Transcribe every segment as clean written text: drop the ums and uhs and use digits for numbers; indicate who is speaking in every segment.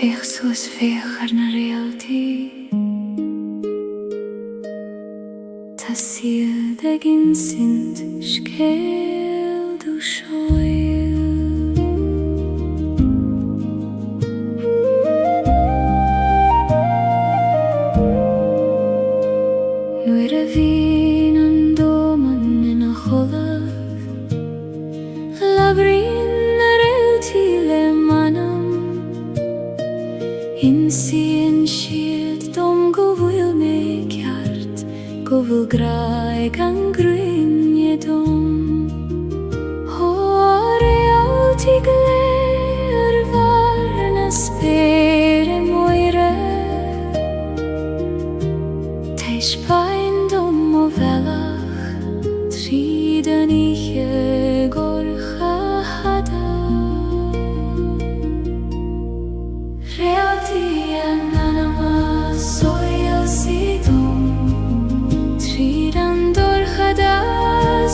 Speaker 1: Fech soos fech ar na réaltaí Tá siad ag insint scéal do seoil Nuair a bhíonn an dóman ina choladh labhraíonn na réaltaí le manam Insíonn siad dom go bhfuil mé ceart go bhfuil graig an gruinne dom Ó réaltaí go léir ar bhar na spéire moire Teis bain dom ó bhealach tríd an ihe gorcha hada Realty and anima soil sidum Trídan dorchada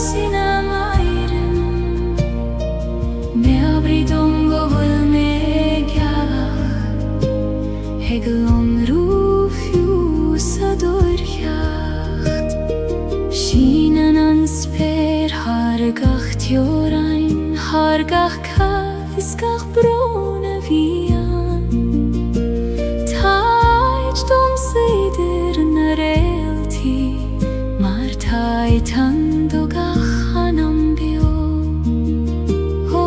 Speaker 1: sinamairim Me abridum go bhfuil me gealach Heglon rúfiú sa dorcheacht Sínan an spéir hargach teorain Hargach cafisgach brona bhían Dom séidir na réaltaí mar taitan dogach an ambio Ó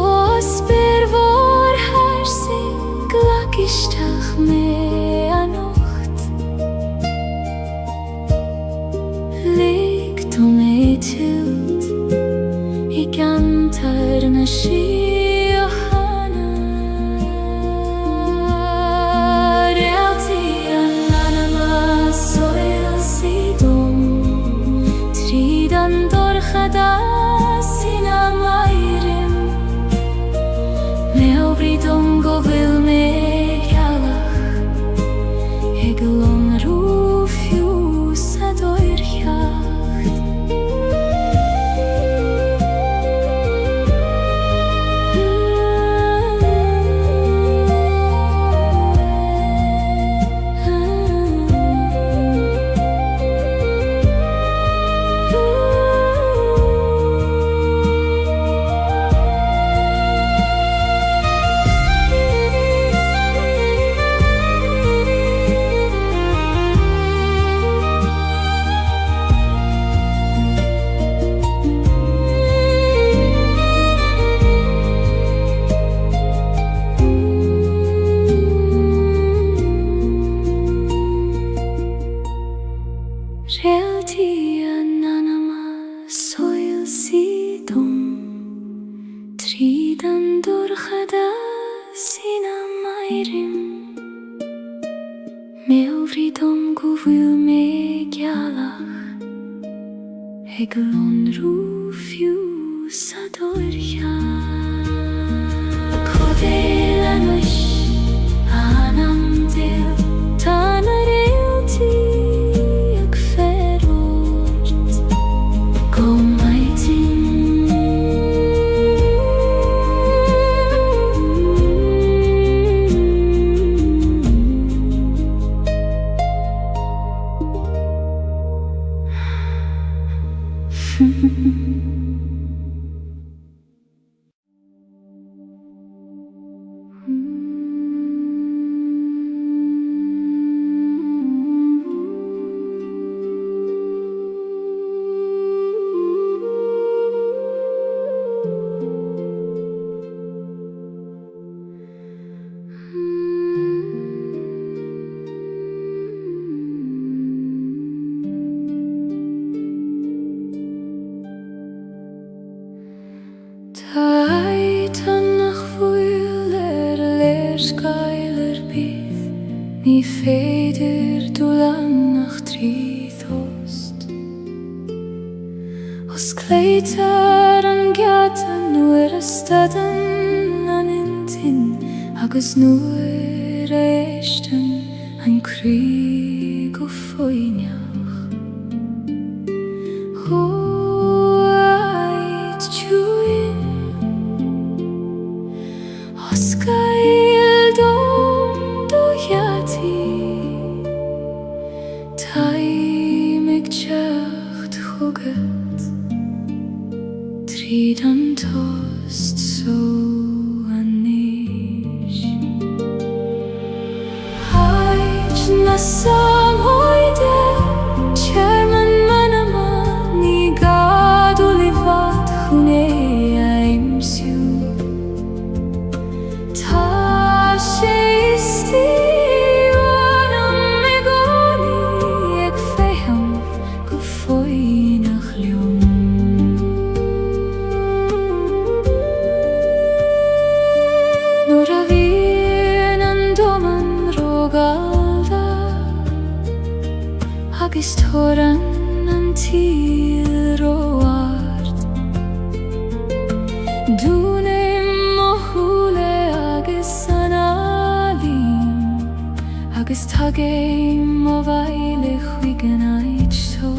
Speaker 1: spéir mhór thairsing glacisteach mé anocht Lig do mé tilt I gantar na síochana Realtaí soil sidum Trídan dorchada sinamairim Me obridum go bhfuil me gealach Heglon rúfiú sa dorcheacht Realtaí an anima soil sidum Trídan dorchada sinamairim Me obridum go bhfuil me gealach Heglon rúfiú sa dorcheacht Chodéil anois anam déil Tá na réaltaí Ní féidir dúlan nach tríost Os cléitar an gceatan nuair a stadan an intin agus nuair a éistan an crí go foiineach Ó ait túin Os gaeilge dom Redan tost so anish Hajt na sam hojde Qermën më në më Një gadu livat Huneja imsiu Ta sheisti Anam me goni E kthejhem Këfoj në khljum Nura vjen ndomen rogalda Hagis toran an til roart Dune mohule agis analim Agis tagim of aile chwigen ait so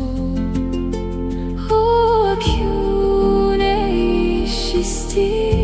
Speaker 1: O akune ishisti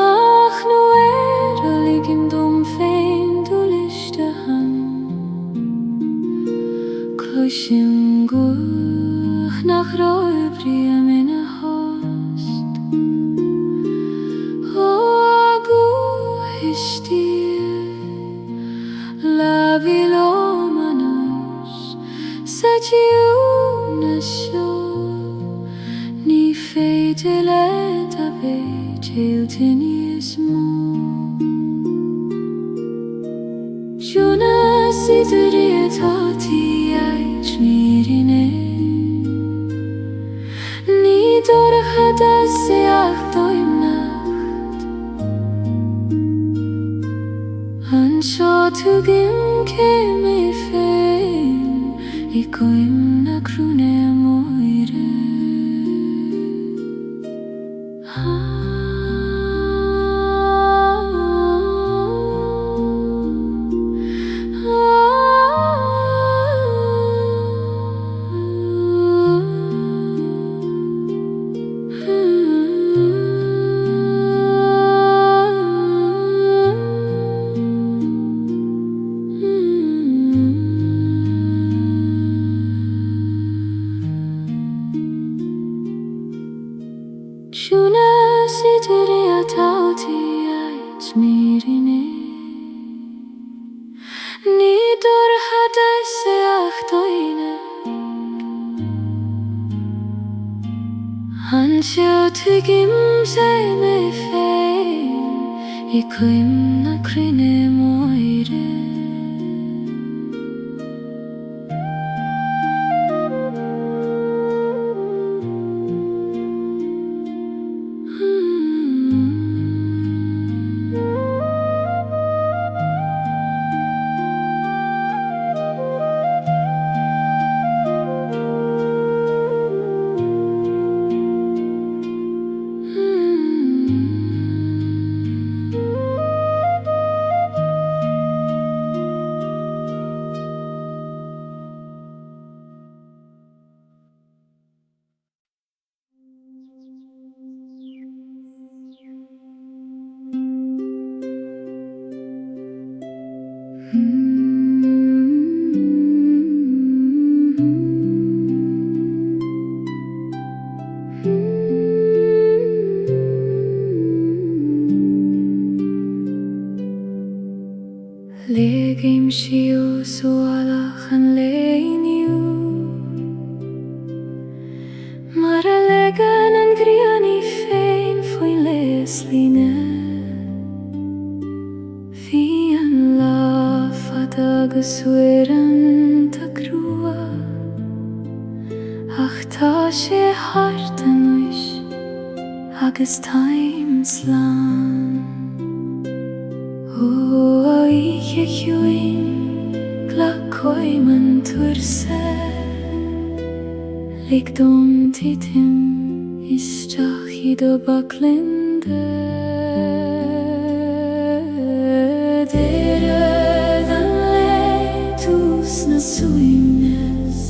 Speaker 1: Ach, nu hishtir lavilomanos sachiunasho ni feiteleta vetiltinismo Juna sidrietati aichmirine Ni dorhadas seach doimnacht Anshotugim keme fein Ikoim na krune moire Shuna sidria tauti aichmirine Ni dorhadas seach doine Anshotigim se me fein Ikoim na krine moire Legim shio sualach an leiniu Maralegan an griani fein foin lesline Fi an lafad agus weran ta grua Ach ta she hart an uish agus taim slan Oike hjuin glakoiman turse Likdom titim istach hido baklinde Deredan leitus na suimnes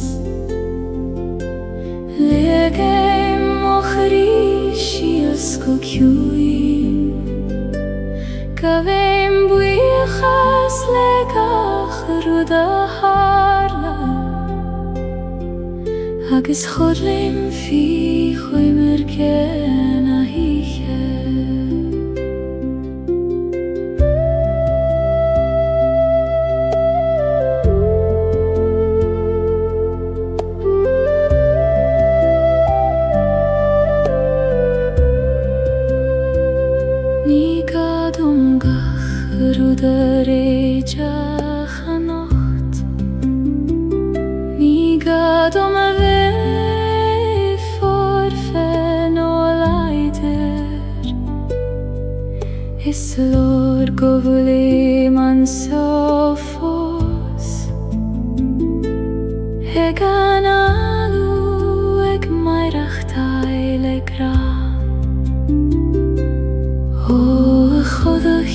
Speaker 1: Legeim ochrishias kokjuin Kaveim buichas legach ruda harla Agus chodlim fi choimer ken a hiche Chanot Ni gadom a ve forfen o leider Is lor govuli man sofos Egan alu eg mairach taile gra O chodach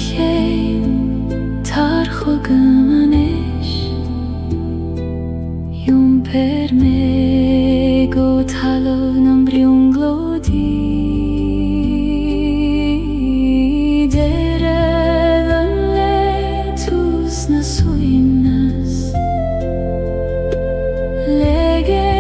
Speaker 1: Tar chogamanesh Yum per me go talov nam briunglodi Deredan letus na suimnas Lege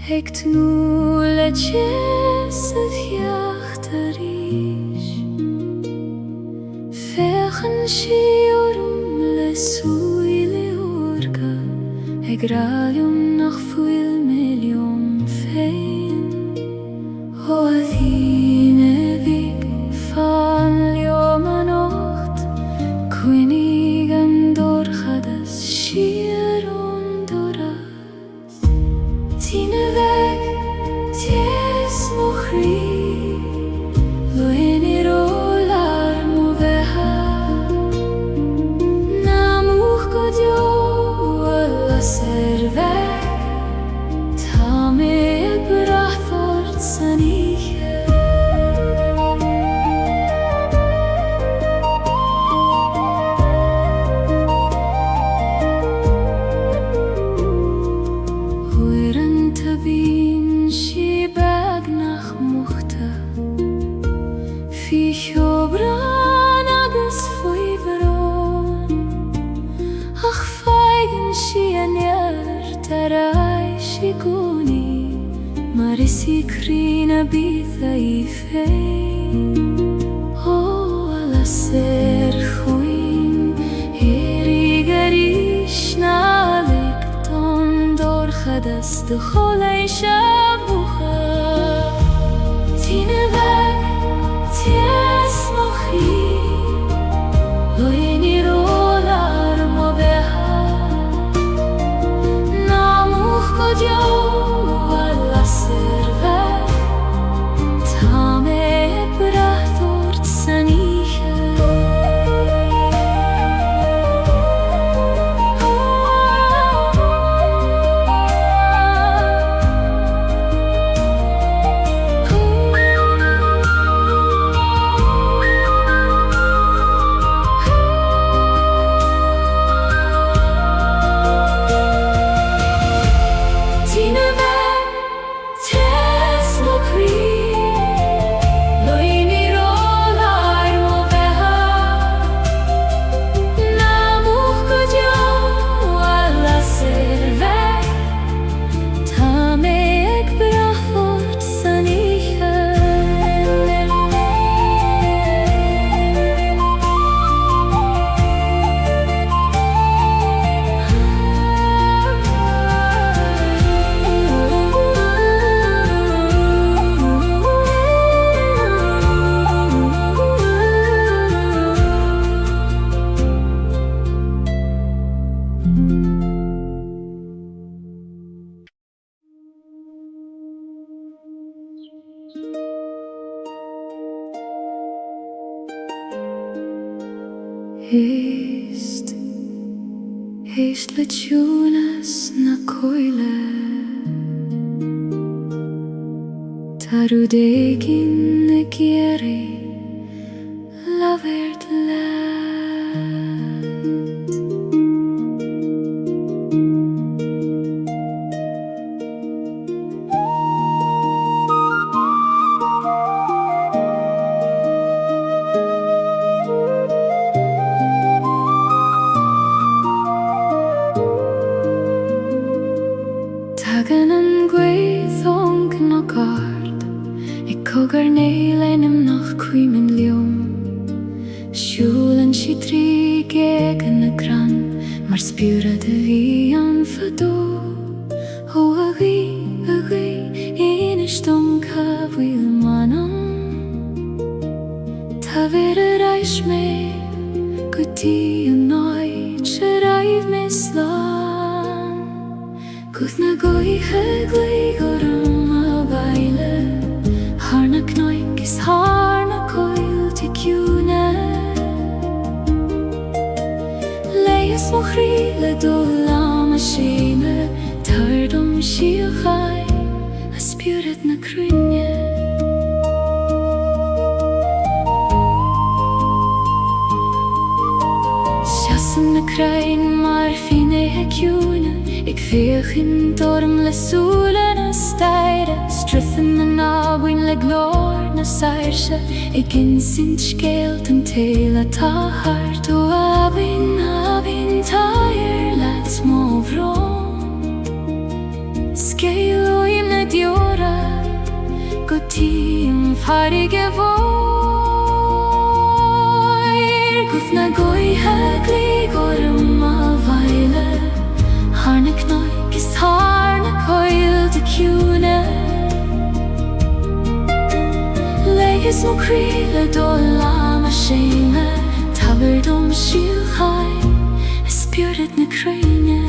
Speaker 1: Hegt nu le tjes of jachterish Fechen shiorum le suile orga Egralium nach fuil million fein O adhine vig van lioma nocht Quinigan dorchadas shiron doras Tine weg ties mochri Loeni rolar moveha Namuch godio alla serveg Ta me brathort saniche Huiren tabin shi bag nach muchta Fi chobran agus fwy veron Ach feigen shi anjar tarai shi goni Mar isi krina bitha I fein O ala ser chuin Erigarish nalik ton dorchadas de cholei shabucha Tine weg ties mochi Loeni rolar mobeha Namuch godio alla serveg Ta me brathort saniche Tine weg ties mochi Loeni rolar moveha Namuch godio alla serveg Ta me brathort saniche Heist le tunas na coile Tarudegin ne gieri la verd land Tagan an gweithong na gard I cogar neilenim nach cuimin liom Shulan si tri gegen na gran Mar spura de vi an fado O agi Inistom ka vil manam Ta vera reis me Guti an noi Cheraif me slan Guth na goiche gleigorum a baile Harna knoik is harna coil te cune Leis mochri le dolam a shime Tardum shiachai a spirit na krunye Sjassen na krain mar fine hekjune Ik veeg in dorm le solen a steire Strithen na nabwin le glor na sairse Ik in sint skeelt en tela ta hart O abin tair laat små vrom Skeil o imne go tím farige vor Gufna Gaeilge glígorm a bhaile Harna knoik is harna coil de cúna Leis mo críle dólam a séime Tabardom sílchai a spirit na craine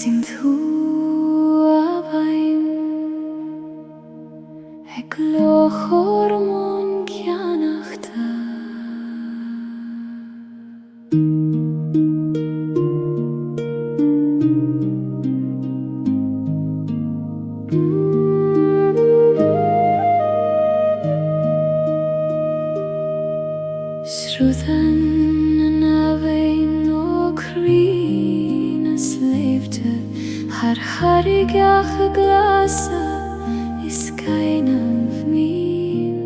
Speaker 1: Sing thu Alpine Ek lochor mon kianachta Sruthan Harigach a glasa is keinem vmin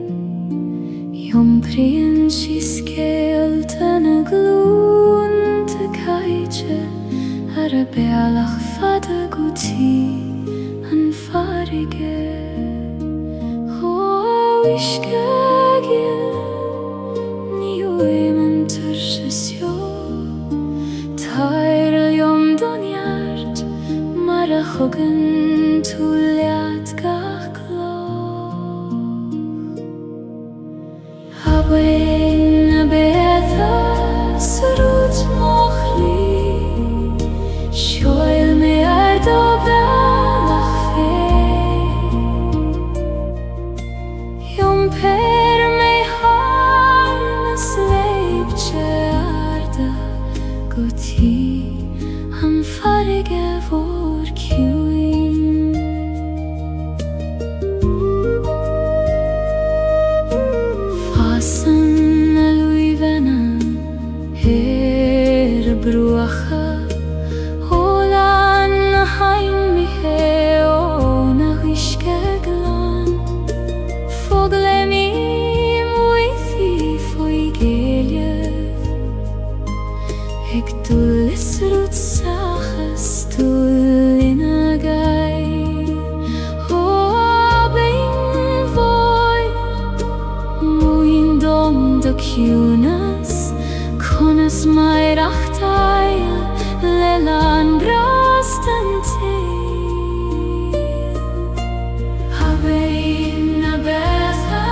Speaker 1: Jom prien si skeelten a gloon te Gaeilge a bealach fada guti an farige Ho iske gil ni oemen tursesio Tair jom doniart Mara chogan tuliat gach gloch Hawain a beatha sarut mochli Shoil me ar do belach fein Jom per me harna sleipche arda Guti am farige vor Queen Fasten a luivena bruacha Holan na hain mi heo na riske glan Fogle mi muithi foi Gaeilge Ek tullis rut sachas tullina gai Ho bein voi muin dom da cunas Conas mai rachtail lelan brastan teil Habein na betha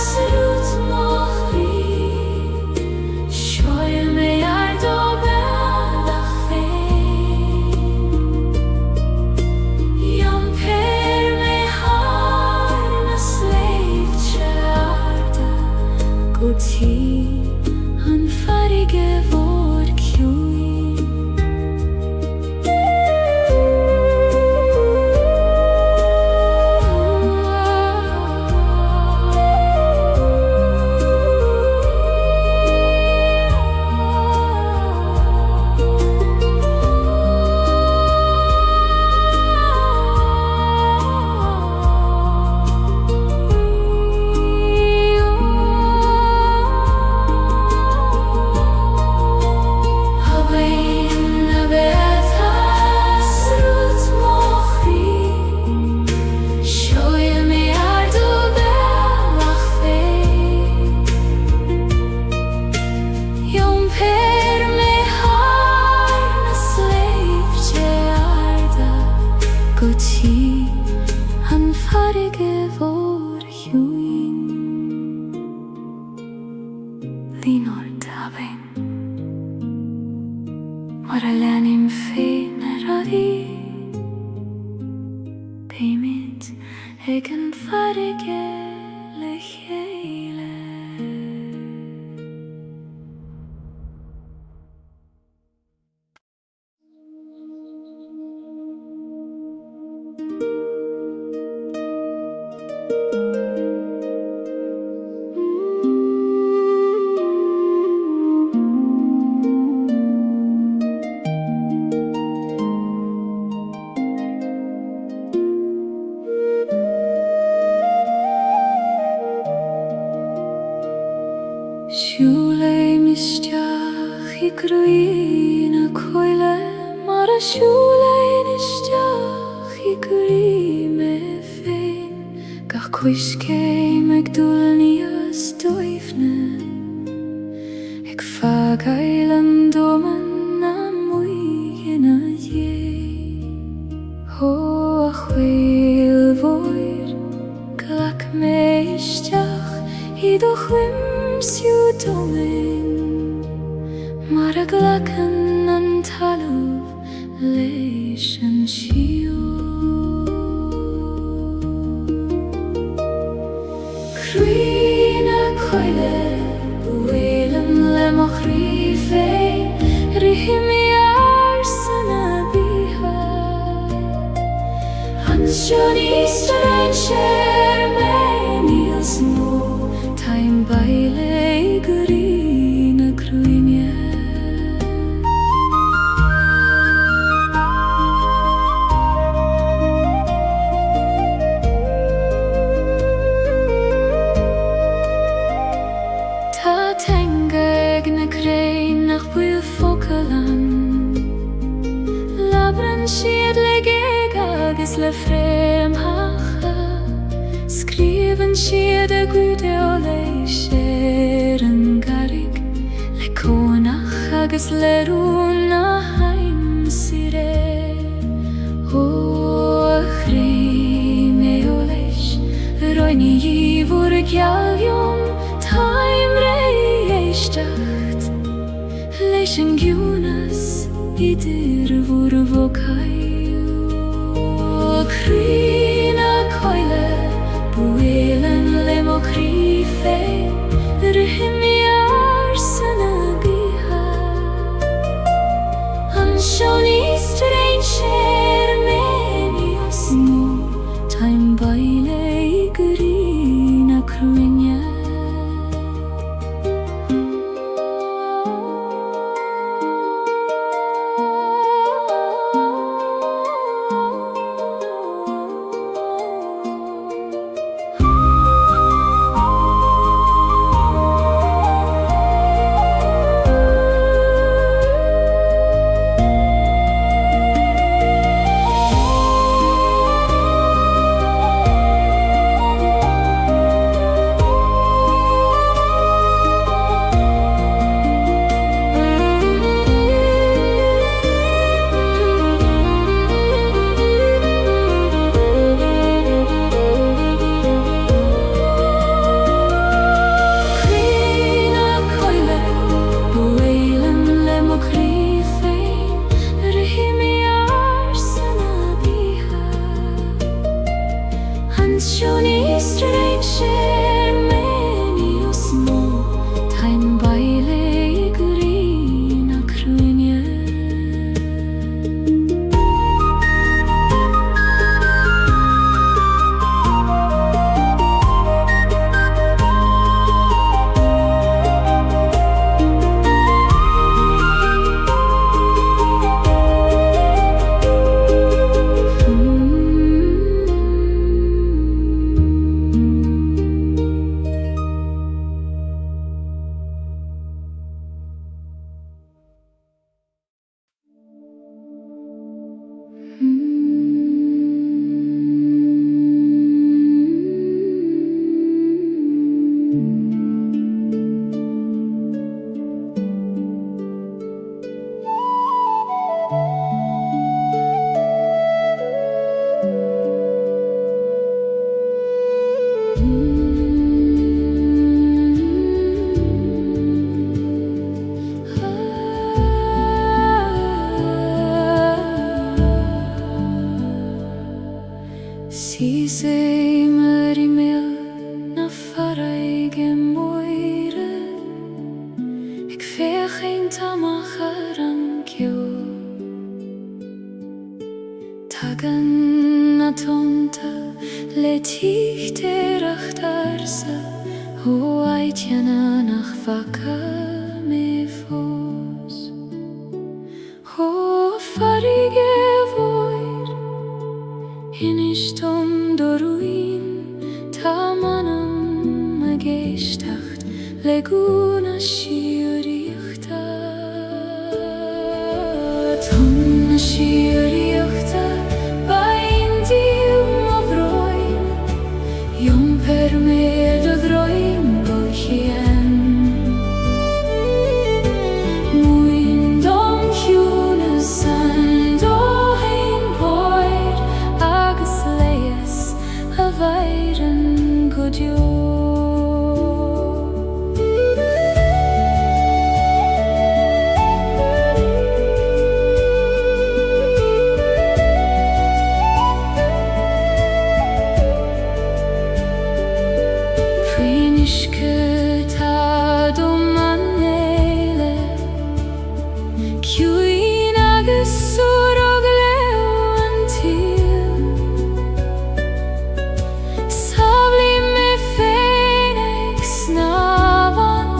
Speaker 1: srut mochli Shoil me ar do belach fein Jom per me har na sleivtje arda Guti an farige vor kjui Guti an farige vor kjuin Linor dabin Marallanim fenaradi Beimit egen farige lecheile Shule mistiach I gruina coile Mar a shule nistiach I gri me fein Gach cuisce meg dulnias doifne Eg fa gailan doman na muigina ye Ho a chwil voir Glak me istiach I do chwim siw domen Mar a glacan an talwf leis an siw Crwyn a coile Bwylan le moch rife Rihim I arsan a biha Ansio ni straen sher men ils mo Taim baile grina cruinia Ta tengeg na crein nach buil focalan Labran siad le geg agus le frem hacha Skriven siad a gwde o leis an garig Le conach agus le rúna haim sire O a chrí me o leis Roini I vor gialion Taim rei eistecht Leis an giúnas Idir vor vocaio O chrí na coile Bwylan le moch rife Rihim I arsan a biha Ansio ni straen sher men ils mo Taim baile I grina cruinia Si sei marimel na farige moire Ik veeg geen tamacharam kyo Tagan na tonta letichte rachtarsa Ho aitjana nach vaka me fos Ho farige voir In ishtom doruin tamanam magestacht leguna shiurichta Tonna shiurichta bain dium avroin Yom per me dodroin gochien Muin dom kunas ando hein poir agus leias a vairan godio Preinishke ta domanele Kuin agus sorogleo antil Sabli me phoenix navan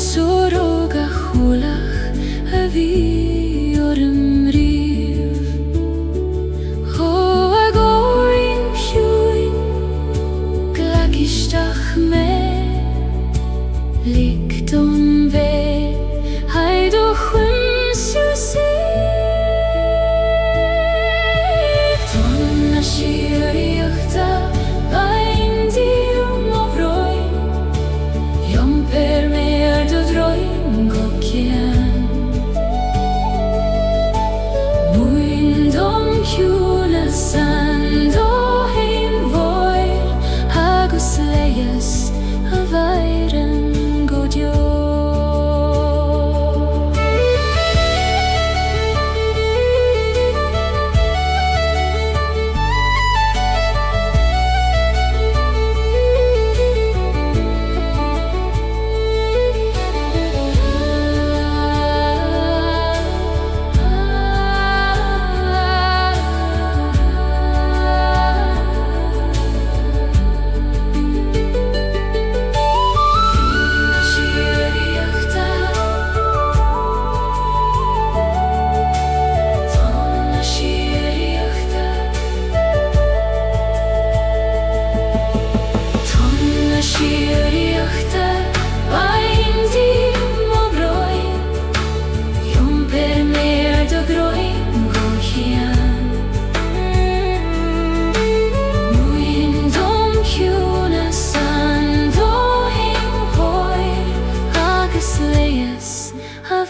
Speaker 1: Soroga hulach avi orm riv Ho agorin kuin Glakishtach me Likdom ve Heidochum susi Tonna shiuriachta bain dium avroin Yom per mer dodroin gokien Muin dom kunas ando hein voir Agus leias a vairan godio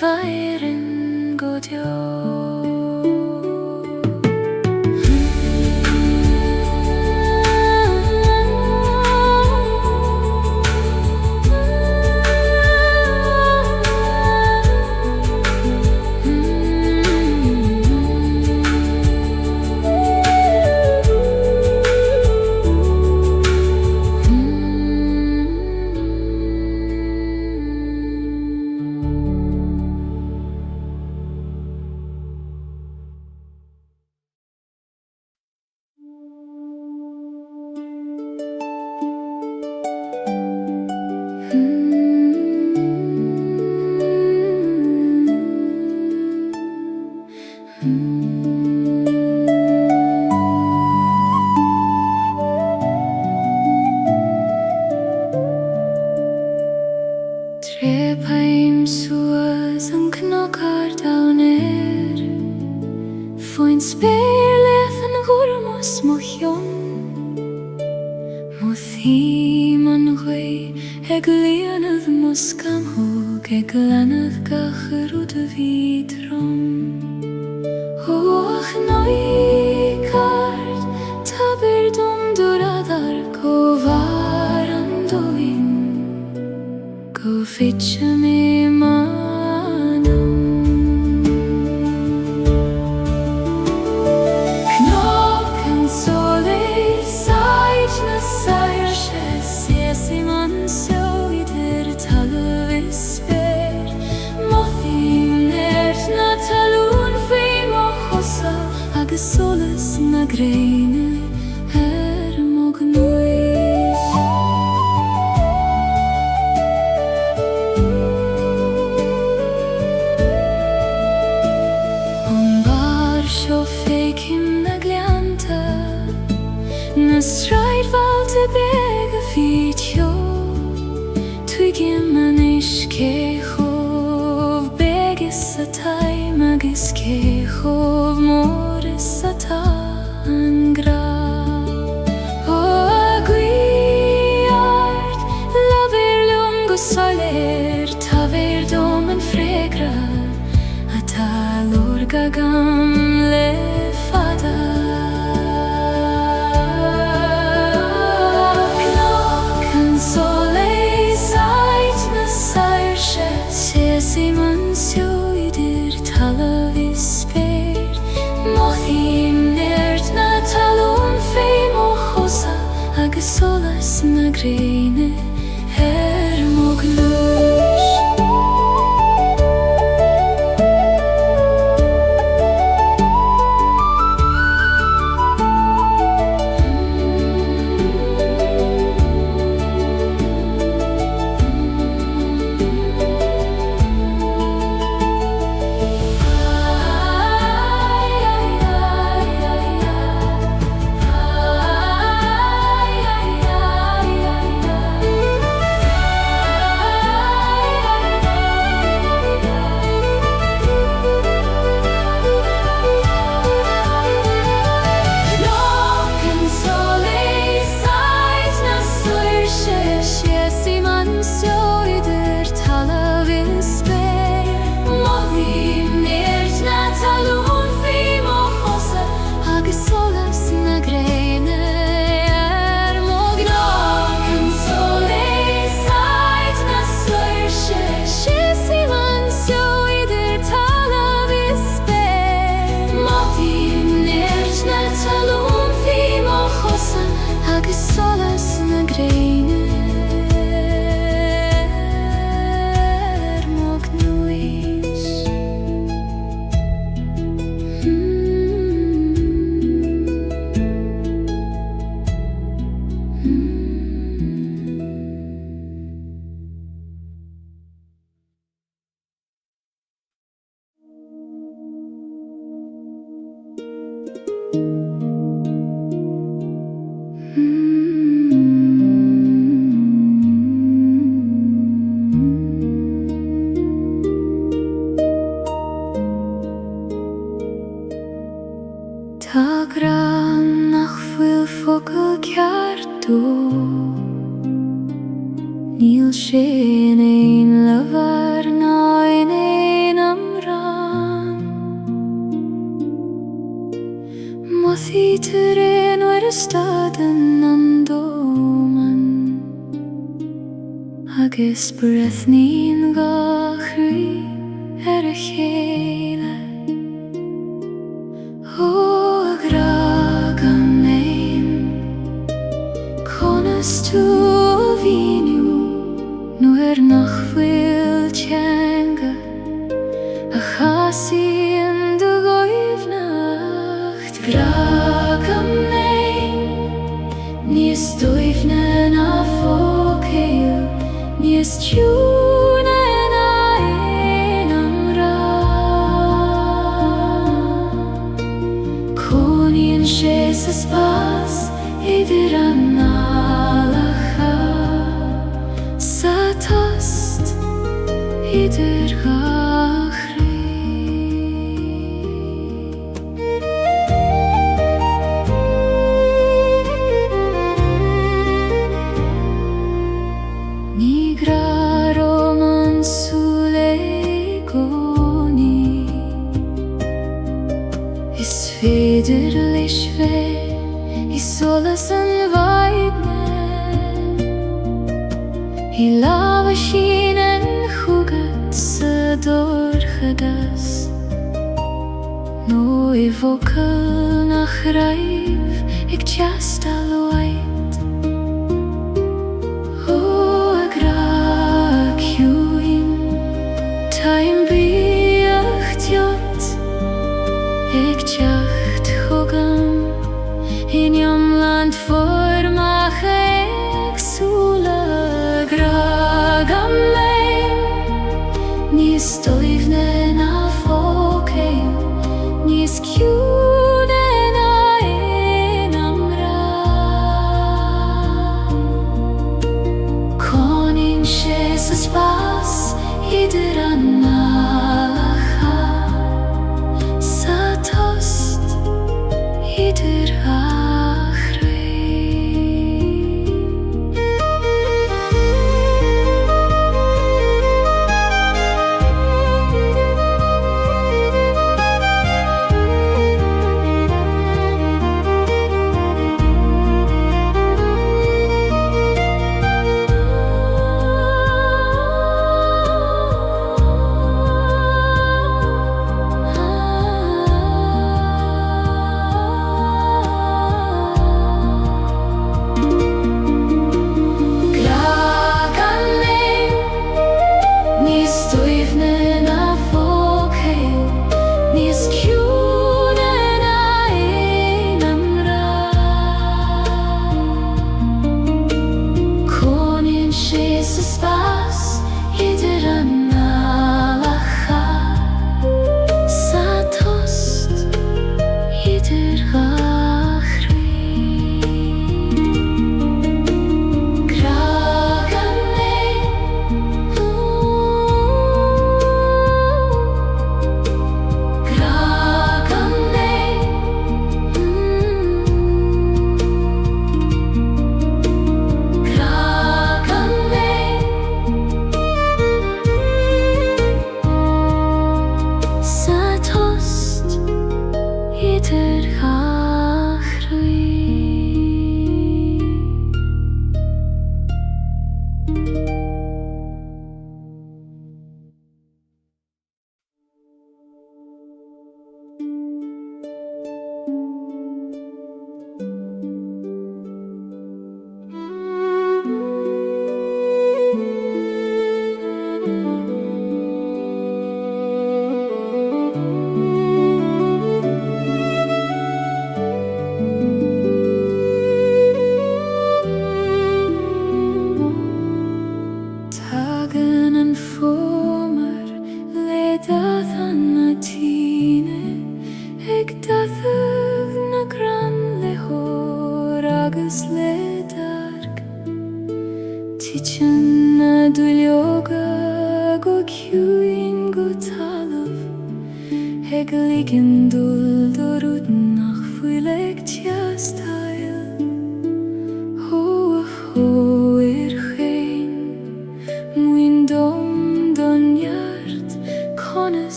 Speaker 1: Vairan godio way ag líanamh muscamthóg ag leanamh gachar de vidrom Hoch noicart tabir dom duradar go varandoin go fitcha me manam Knocken sole seit na sair Sesi man so idir talvis ver Mothim nert na talun fei mochosa Agus solas na greine mognuis On bar sjo feik him na glianta Na straid valte bega fitjo Twigim an iskechov Begis a taim agis kechov Moris a ta an gra O aguiart Laver lungo soler Taver dom en fregra A talor gagam le fada Simon so idir talavis per Mothim nert na talon fei mochosa Agus solas na greine mognuis Níl sin ein levar ná ein amran Mothí turin o'r staden an doman Agus breth nín gachri a chéile O agragam ein Conas tú víniu Nuair nach bhfuil teanga a chasí in do goibhnacht Gragam ein Níos dóibhne na fócail Níos tiúna na ein amra Coníonn sé sa spás idir an nálacha Sa tost idir gachri schwer, I solas en weidne I lava skinen huget se doorgedas No I vocal nach rijf, ik just al white Oh, ik raak you in time beacht jot Ik jacht hogam in jam land voor mag ik soele graag am leim Ni stoivne na volkeim Ni skjune na enam raam Konin Jesus pas iederan alacha Satost ieder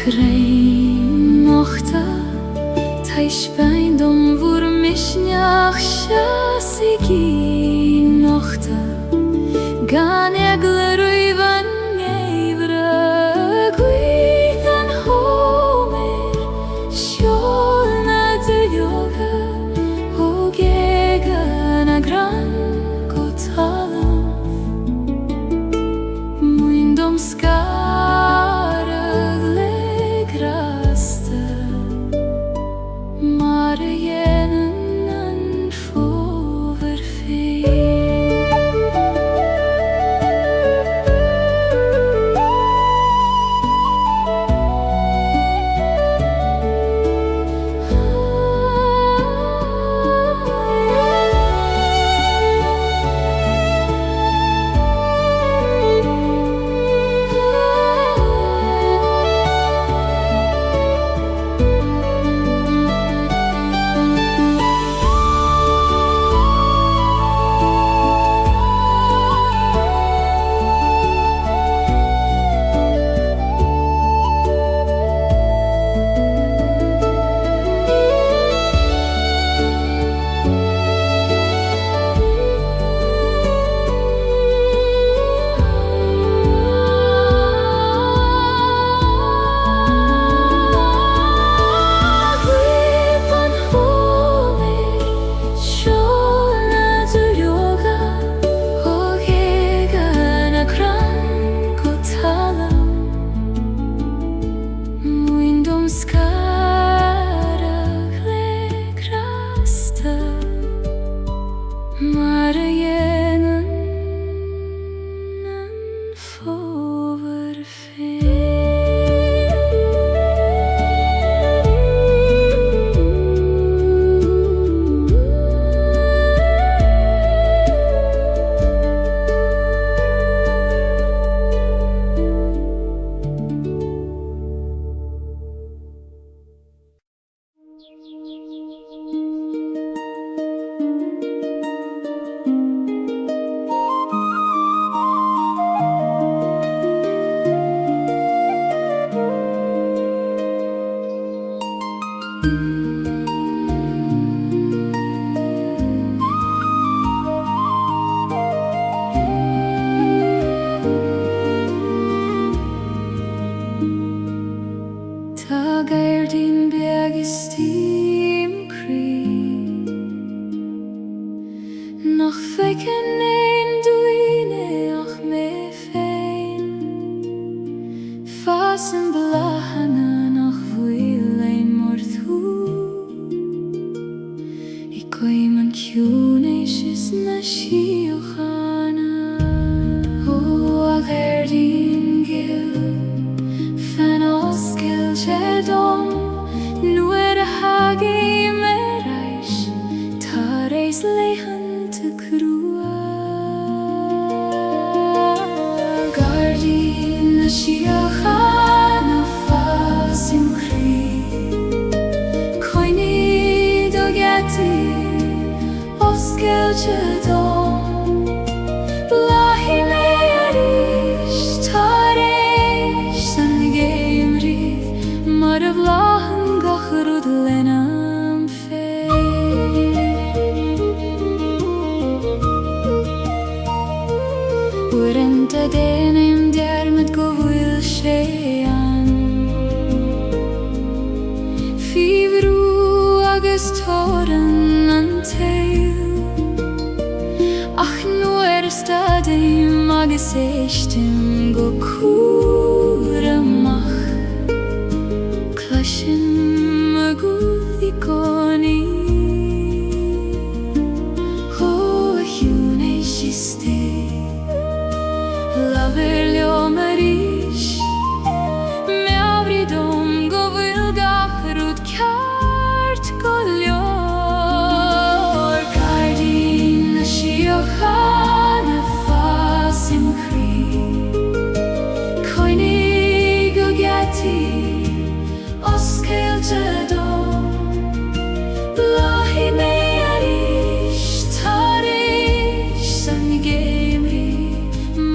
Speaker 1: Rein mochte Teich bein dom vor mich nach sigi nochte gan egler uivan nevra guidan homer sjolna dyljoga og egana gran gotalam muindom skaragle graste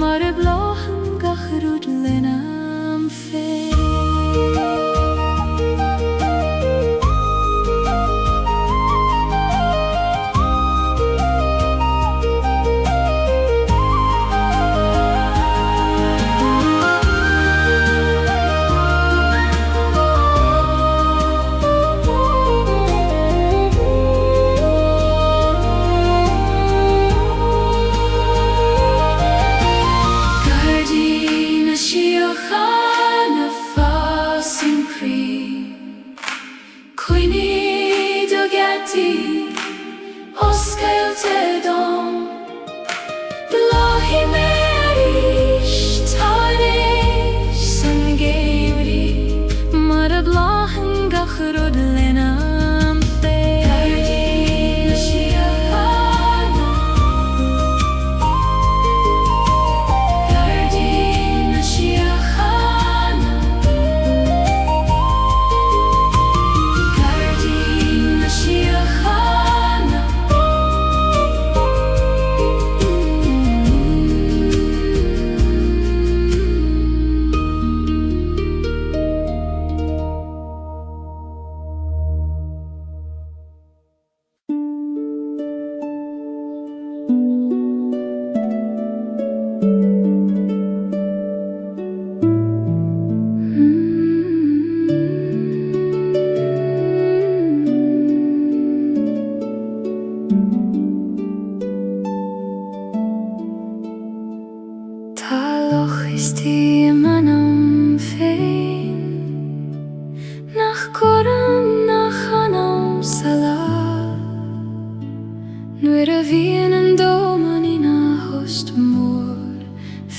Speaker 1: Mar blachen gach is tí manam féin nach goran nach anam sala nuair a bhíonn an dóman ina host mór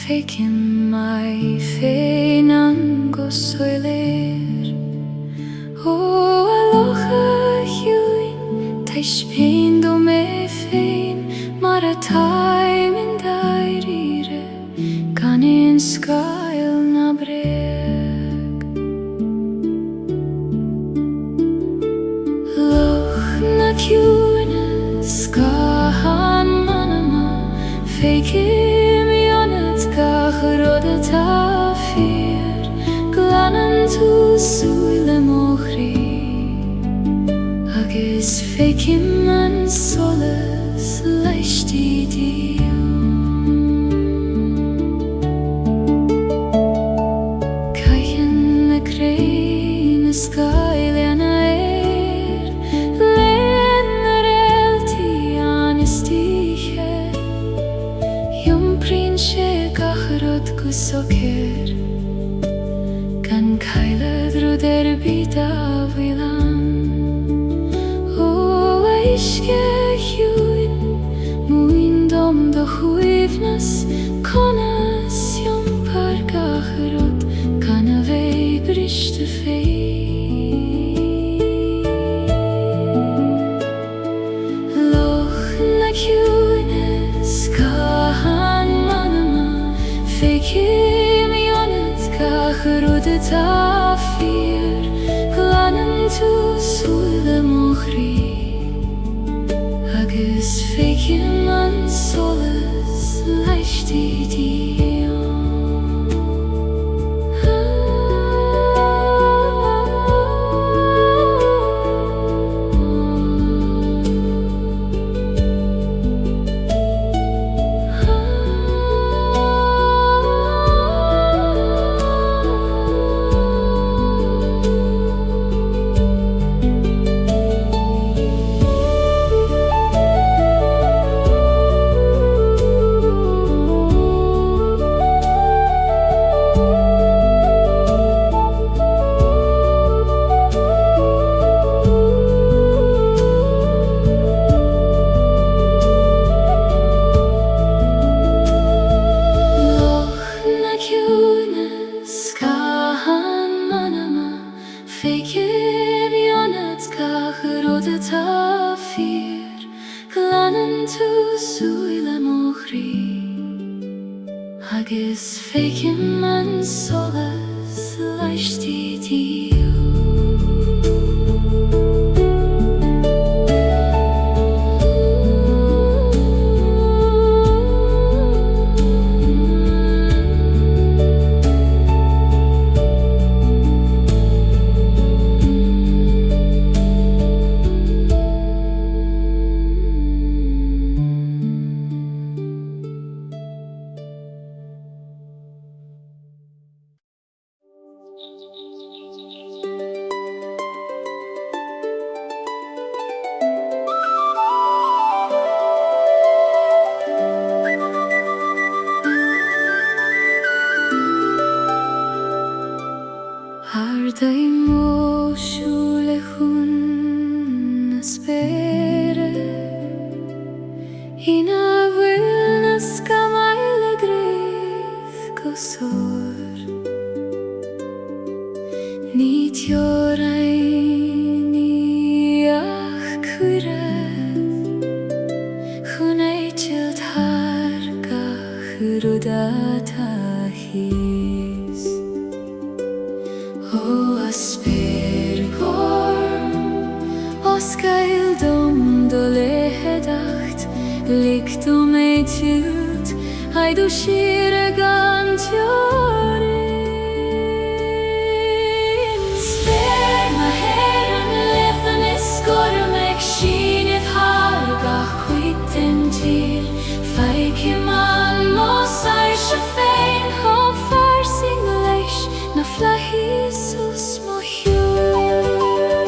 Speaker 1: fécinn mai féin an go soiléir ó a locha hiúin tá spéin dó mé féin mar a taim in dairire gan in scail na breg loch na ciúine scahan manama fécim ionad gach rud atá fír glanan tú súile mochrí agus fécim an solas leishtí díl caitheann na crainn na scailena lean na réaltaí anistíthe iompríonn sé gach rud go socair gan cailad rud bit a bhuileán Isce hiúin muin dom do chuimhnas conas iompar gach rud gan a bheith briste féin loch na ciúine scahan manama fécim ionad gach rud atá fír glanan tú súile mochrí agus fécim an solas leishtí díl fécim ionad gach rud atá fír glanan tú súile mochrí agus fécim an solas leishtí díl Ardai mo siúle chun na spére ina bhfuil na scamaile gréamh go sór ní teorainn ach cuireadh chun éitilt thar gach rud atá híos a spéir gorm os gael dom do lehedacht lig dom éitilt haidú siar a gan teorainn spéir ma héir an lefan is gorm ag síneamh thar gach cuitim tíl fécim an mós airse féin chomh farsing leis na flahís sos mo hiúil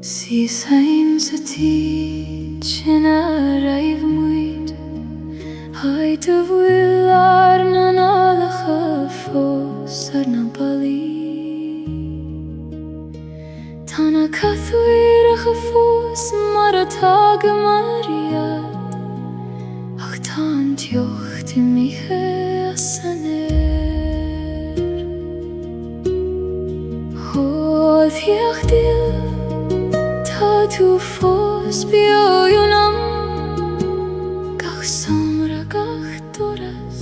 Speaker 1: Si saim sa ti china raiv muid Hai te vuilar na nalacha fos ar na bali Tana cathuir a chafos mar a tag a mariad Ach tan tiocht I miche a saner Hodd hiach dil Ta tu fos bio yunam Gach somra gach doras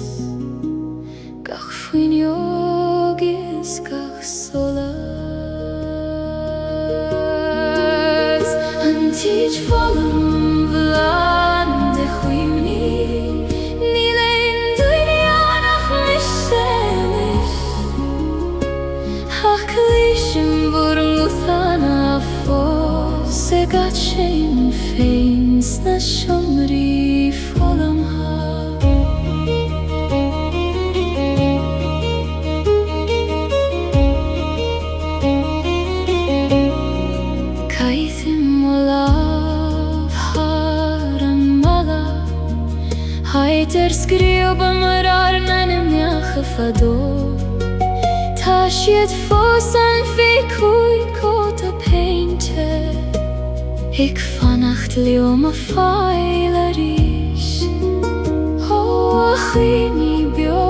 Speaker 1: Gach fuin yogis gach solas Antij volam vlan de chwimni Ni lein duini anach mishenis Ach kalishim burm uthana fos Se gat shein feins na shomri folam ha Kaithim olav haram mala Haiter skrioba marar nanim yachafador Tashiet fosan fikuit kota painted Ik vannacht leo ma failarish O achini bio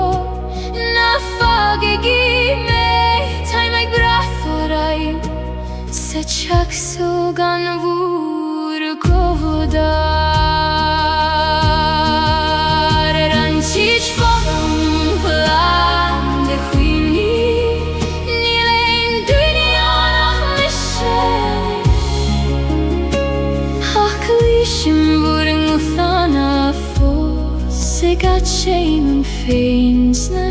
Speaker 1: Na fagigi me Time ik brathorai Se chak sugan vur govodar Ranchich folam vlan de chwini Ni lein duini anach mishelis Kalishim buring uthana fos Se gat shein feins na